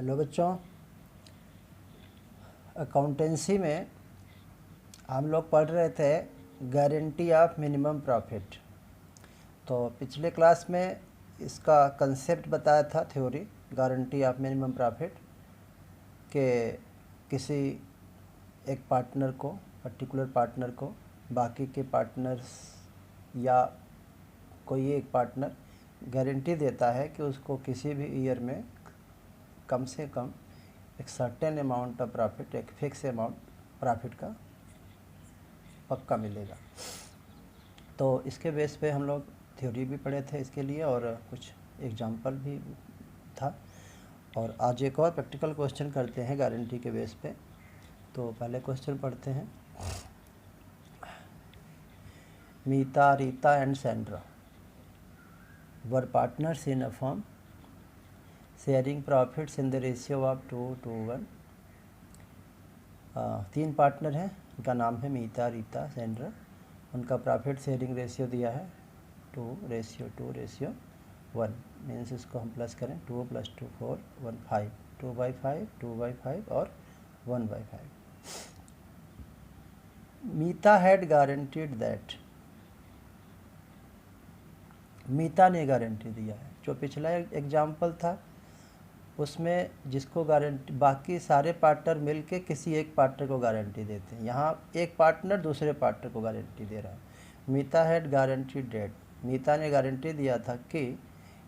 Hello बच्चों, accountancy में हम लोग पढ़ रहे थे गारंटी ऑफ मिनिमम प्रॉफिट। तो पिछले क्लास में इसका कंसेप्ट बताया था, theory guarantee of minimum profit के किसी एक पार्टनर को, पर्टिकुलर पार्टनर को बाकी के पार्टनर्स या कोई एक पार्टनर गारंटी देता है कि उसको किसी भी ईयर में कम से कम एक सर्टेन अमाउंट ऑफ प्रॉफिट, एक फिक्स अमाउंट प्रॉफिट का पक्का मिलेगा। तो इसके बेस पे हम लोग थ्योरी भी पढ़े थे इसके लिए और कुछ एग्जांपल भी था। और आज एक और प्रैक्टिकल क्वेश्चन करते हैं गारंटी के बेस पे। तो पहले क्वेश्चन पढ़ते हैं। Meeta, Rita and Sandra were partners in a firm sharing profits in the ratio of 2:1। 3 partner हैं, उनका नाम है मीता, रीता, सैंड्रा। उनका प्रॉफिट शेयरिंग रेशियो दिया है 2:1। मीन्स इसको हम प्लस करें 2 + 2 4 1 5, 2/5 2/5 और 1/5। मीता हैड गारंटीड दैट, मीता ने गारंटी दिया है। जो पिछला एग्जाम्पल था उसमें जिसको गारंटी, बाकी सारे पार्टनर मिलके किसी एक पार्टनर को गारंटी देते हैं, यहाँ एक पार्टनर दूसरे पार्टनर को गारंटी दे रहा है। मीता हैड गारंटी डेट, मीता ने गारंटी दिया था कि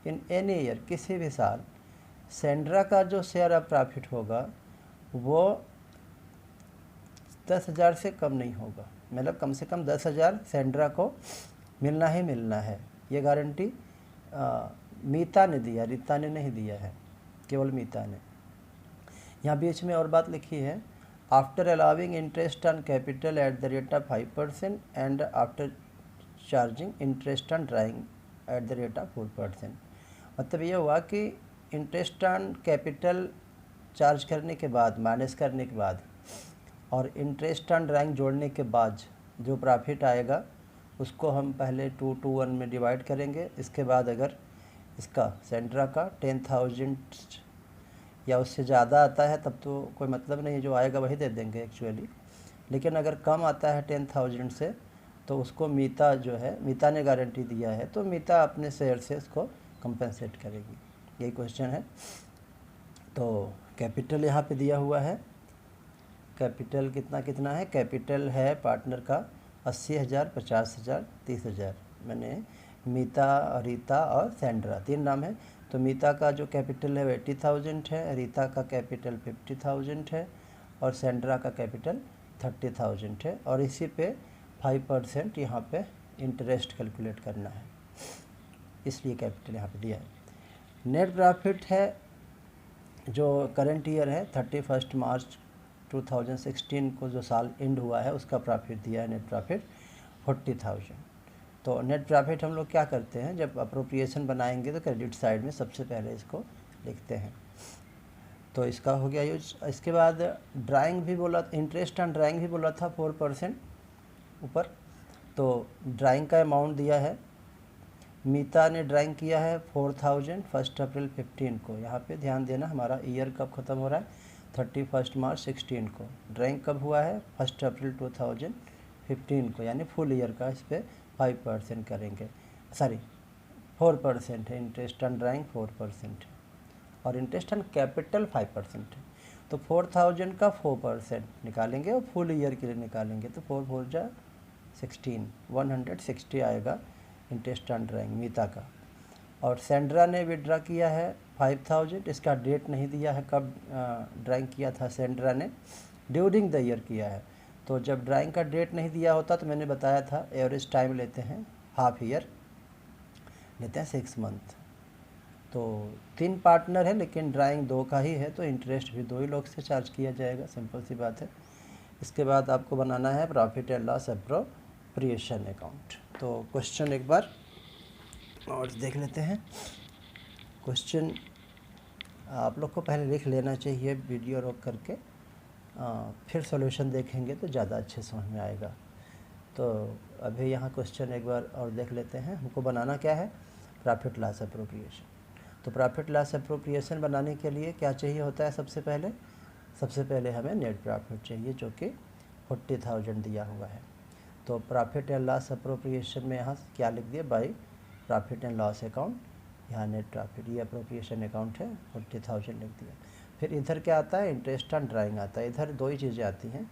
इन एनी ईयर, किसी भी साल, सैंड्रा का जो शेयर ऑफ प्रॉफिट होगा वो 10,000 से कम नहीं होगा। मतलब कम से कम 10,000 सैंड्रा को मिलना ही मिलना है। ये गारंटी मीता ने दिया, रीता ने नहीं दिया है, केवल मीता ने। यहाँ बीच में और बात लिखी है, after allowing interest on capital at the rate of 5% and after charging interest on drawing at the rate of 4%। मतलब ये हुआ कि इंटरेस्ट ऑन कैपिटल चार्ज करने के बाद, माइनस करने के बाद, और इंटरेस्ट ऑन ड्राइंग जोड़ने के बाद जो प्रॉफिट आएगा उसको हम पहले 2:1 में डिवाइड करेंगे। इसके बाद अगर इसका सैंड्रा का 10,000 या उससे ज़्यादा आता है तब तो कोई मतलब नहीं, जो आएगा वही दे देंगे एक्चुअली। लेकिन अगर कम आता है 10,000 से तो उसको मीता जो है, मीता ने गारंटी दिया है तो मीता अपने शेयर से इसको कंपनसेट करेगी। यही क्वेश्चन है। तो कैपिटल यहाँ पे दिया हुआ है। कैपिटल कितना कितना है? कैपिटल है पार्टनर का 80,000, 50,000, 30,000। मैंने मीता, रीता और सैंड्रा 3 नाम है। तो मीता का जो कैपिटल है वो 80,000 है, रीता का कैपिटल 50,000 है और सैंड्रा का कैपिटल 30,000 है। और इसी पे 5% यहाँ पे इंटरेस्ट कैलकुलेट करना है, इसलिए कैपिटल यहाँ पे दिया है। नेट प्रॉफिट है जो करंट ईयर है 31 मार्च 2016 को, जो साल एंड हुआ है उसका प्रॉफिट दिया है, नेट प्रॉफिट 40,000। तो नेट प्रॉफिट हम लोग क्या करते हैं, जब अप्रोप्रिएशन बनाएंगे तो क्रेडिट साइड में सबसे पहले इसको लिखते हैं। तो इसका हो गया यूज। इसके बाद ड्राइंग भी बोला, इंटरेस्ट ऑन ड्राइंग भी बोला था 4% ऊपर। तो ड्राइंग का अमाउंट दिया है, मीता ने ड्राइंग किया है 4,000 1 अप्रैल 15 को। यहाँ पे ध्यान देना, हमारा ईयर कब ख़त्म हो रहा है, 31 मार्च 16 को। ड्राइंग कब हुआ है, 1 अप्रैल 2015 को, यानी फुल ईयर का इस पर 5% करेंगे, सॉरी 4% है। इंटरेस्ट ऑन ड्राइंग 4% है और इंटरेस्ट ऑन कैपिटल 5% है। तो 4,000 का 4% निकालेंगे और फुल ईयर के लिए निकालेंगे तो 4 4 जा 16, 160 आएगा इंटरेस्ट ऑन ड्राइंग मीता का। और सैंड्रा ने विड्रा किया है 5,000। इसका डेट नहीं दिया है कब ड्राइंग किया था सैंड्रा ने, ड्यूरिंग द ईयर किया है। तो जब ड्राइंग का डेट नहीं दिया होता तो मैंने बताया था एवरेज टाइम लेते हैं, हाफ ईयर लेते हैं, 6 मंथ। तो 3 पार्टनर है लेकिन ड्राइंग 2 का ही है तो इंटरेस्ट भी 2 ही लोग से चार्ज किया जाएगा, सिंपल सी बात है। इसके बाद आपको बनाना है profit and loss appropriation account. तो क्वेश्चन एक बार और देख लेते हैं। क्वेश्चन आप लोग को पहले लिख लेना चाहिए वीडियो रोक करके, फिर सॉल्यूशन देखेंगे तो ज़्यादा अच्छे समझ में आएगा। तो अभी यहाँ क्वेश्चन एक बार और देख लेते हैं। हमको बनाना क्या है, प्रॉफिट लॉस अप्रोप्रिएशन। तो प्रॉफिट लॉस अप्रोप्रिएशन बनाने के लिए क्या चाहिए होता है? सबसे पहले हमें नेट प्रॉफिट चाहिए, जो कि 40,000 दिया हुआ है। तो प्रॉफिट एंड लॉस अप्रोप्रिएशन में यहाँ क्या लिख दिया? By profit and loss account, यहाँ नेट प्रॉफिट, ये अप्रोप्रिएशन अकाउंट है, 40,000 लिख दिया। फिर इधर क्या आता है? इंटरेस्ट ऑन ड्राइंग आता है। इधर दो ही चीज़ें आती हैं,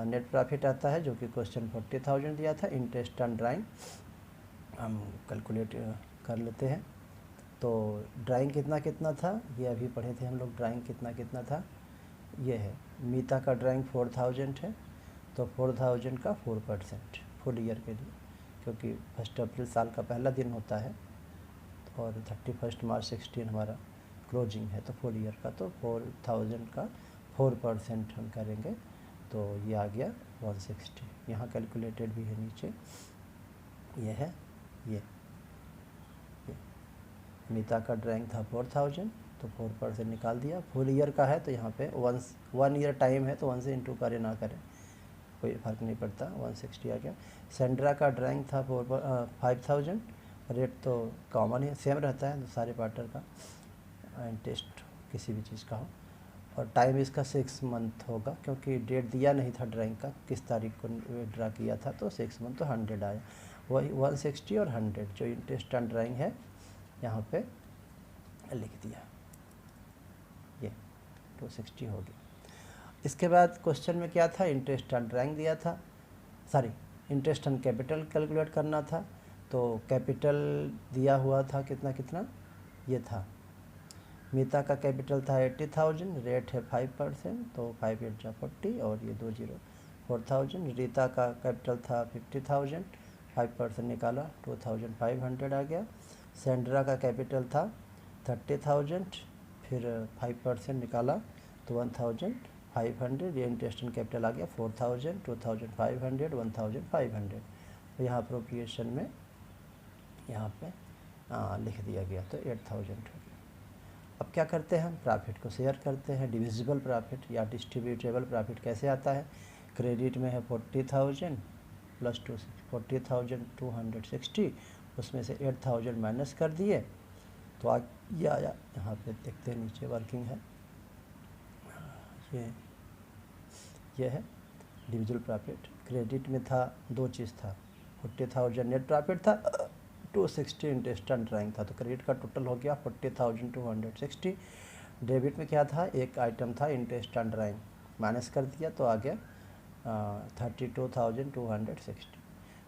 नेट प्रॉफिट आता है जो कि क्वेश्चन 40,000 दिया था, इंटरेस्ट ऑन ड्राइंग हम कैलकुलेट कर लेते हैं। तो ड्राइंग कितना कितना था, ये अभी पढ़े थे हम लोग, ड्राइंग कितना कितना था, ये है मीता का ड्राइंग 4,000 है, तो 4,000 का 4% फुल ईयर के लिए, क्योंकि 1 अप्रैल साल का पहला दिन होता है और 31 मार्च 16 हमारा क्लोजिंग है, तो फुल ईयर का, तो 4,000 का 4% हम करेंगे, तो ये आ गया 160। यहाँ कैलकुलेटेड भी है नीचे, ये है ये मीता का ड्राइंग था 4,000, तो 4% निकाल दिया। फुल ईयर का है तो यहाँ पे 1 ईयर टाइम है, तो 1 से इंटू करें ना करें कोई फ़र्क नहीं पड़ता, 160 आ गया। सेंड्रा का ड्राइंग था 5,000, रेट तो कॉमन ही सेम रहता है सारे पार्टर का, इंटरेस्ट किसी भी चीज़ का हो, और टाइम इसका 6 मंथ होगा, क्योंकि डेट दिया नहीं था ड्राइंग का, किस तारीख को ड्रा किया था, तो 6 मंथ, तो 100 आया। वही 160 और 100 जो इंटरेस्ट ऑन ड्राइंग है यहाँ पे लिख दिया, ये 260 हो गया। इसके बाद क्वेश्चन में क्या था? इंटरेस्ट ऑन ड्राइंग दिया था, sorry interest on capital calculate करना था। तो कैपिटल दिया हुआ था कितना कितना, ये था मीता का कैपिटल था 80,000, रेट है 5%, तो 5 8 जा 40 और ये 2 0 4,000। रीता का कैपिटल था 50,000, 5% निकाला 2,500 आ गया। सेंड्रा का कैपिटल था 30,000, फिर 5% निकाला तो 1,500, ये इंटरेस्ट ऑन कैपिटल आ गया 4,000, 2,500, 1,500। तो यहाँ अप्रोप्रिएशन में यहाँ पे लिख दिया गया, तो 8,000 हो गया। अब क्या करते हैं हम? प्रॉफिट को शेयर करते हैं। डिविजिबल प्रॉफिट या डिस्ट्रीब्यूटेबल प्रॉफिट कैसे आता है? क्रेडिट में है 40,000 प्लस 40,260, उसमें से 8,000 माइनस कर दिए, तो ये आया। यहाँ पे देखते हैं नीचे वर्किंग है, ये है डिविजिबल प्रॉफिट। क्रेडिट में था दो चीज़ था, 40,000 नेट प्रॉफिट था, 260 इंटरेस्ट ऑन ड्राइंग था, तो क्रेडिट का टोटल हो गया 40,260। डेबिट में क्या था? एक आइटम था इंटरेस्ट ऑन ड्राइंग, माइनस कर दिया तो आ गया 32,260।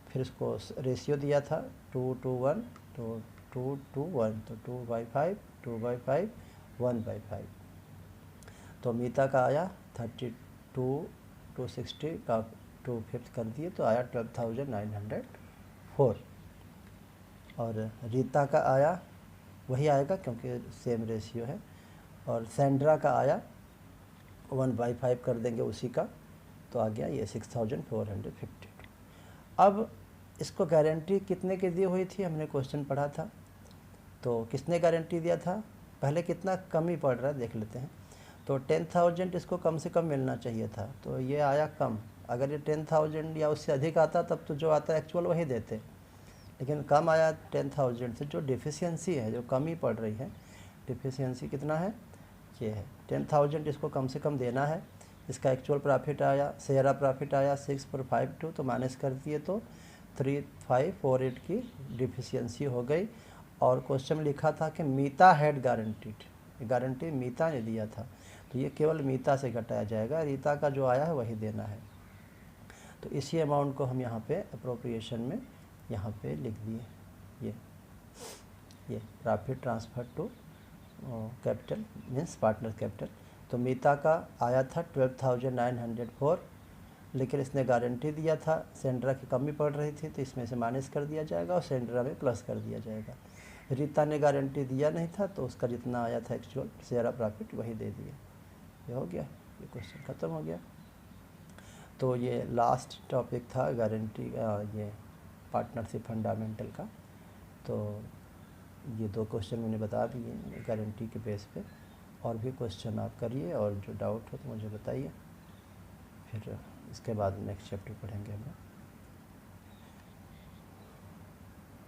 फिर इसको रेशियो दिया था 2:1, तो 2:1, तो 2/5, 2/5, 1/5। तो मीता का आया 32,260 का 2/5 कर दिए, तो आया 12,904। और रीता का आया वही आएगा क्योंकि सेम रेशियो है। और सेंड्रा का आया 1/5 कर देंगे उसी का, तो आ गया ये 6,450। अब इसको गारंटी कितने की दी हुई थी? हमने क्वेश्चन पढ़ा था, तो किसने गारंटी दिया था? पहले कितना कम ही पड़ रहा है देख लेते हैं। तो 10,000 इसको कम से कम मिलना चाहिए था, तो ये आया कम। अगर ये 10,000 या उससे अधिक आता तब तो जो आता एक्चुअल वही देते, लेकिन कम आया 10,000 से। जो डिफिशियंसी है, जो कमी पड़ रही है, डिफिशियंसी कितना है? ये है 10,000, इसको कम से कम देना है। इसका एक्चुअल प्रॉफिट आया, शेयर प्रॉफिट आया 6,452, तो माइनस कर दिए तो 3,548 की डिफिशियंसी हो गई। और क्वेश्चन में लिखा था कि मीता हैड गारंटीड, गारंटी मीता ने दिया था, तो ये केवल मीता से घटाया जाएगा, रीता का जो आया है वही देना है। तो इसी अमाउंट को हम यहाँ पे अप्रोप्रिएशन में यहाँ पे लिख दिए, ये profit transfer to capital means partner capital. तो मीता का आया था 12,904, लेकिन इसने गारंटी दिया था, सेंड्रा की कमी पड़ रही थी, तो इसमें से माइनस कर दिया जाएगा और सेंड्रा में प्लस कर दिया जाएगा। रीता ने गारंटी दिया नहीं था, तो उसका जितना आया था एक्चुअल शेयर प्रॉफिट वही दे दिया। ये हो गया, ये क्वेश्चन ख़त्म हो गया। तो ये लास्ट टॉपिक था गारंटी, ये पार्टनरशिप फंडामेंटल का। तो ये 2 क्वेश्चन मैंने बता दिए गारंटी के बेस पे। और भी क्वेश्चन आप करिए, और जो डाउट हो तो मुझे बताइए, फिर इसके बाद नेक्स्ट चैप्टर पढ़ेंगे हम लोग।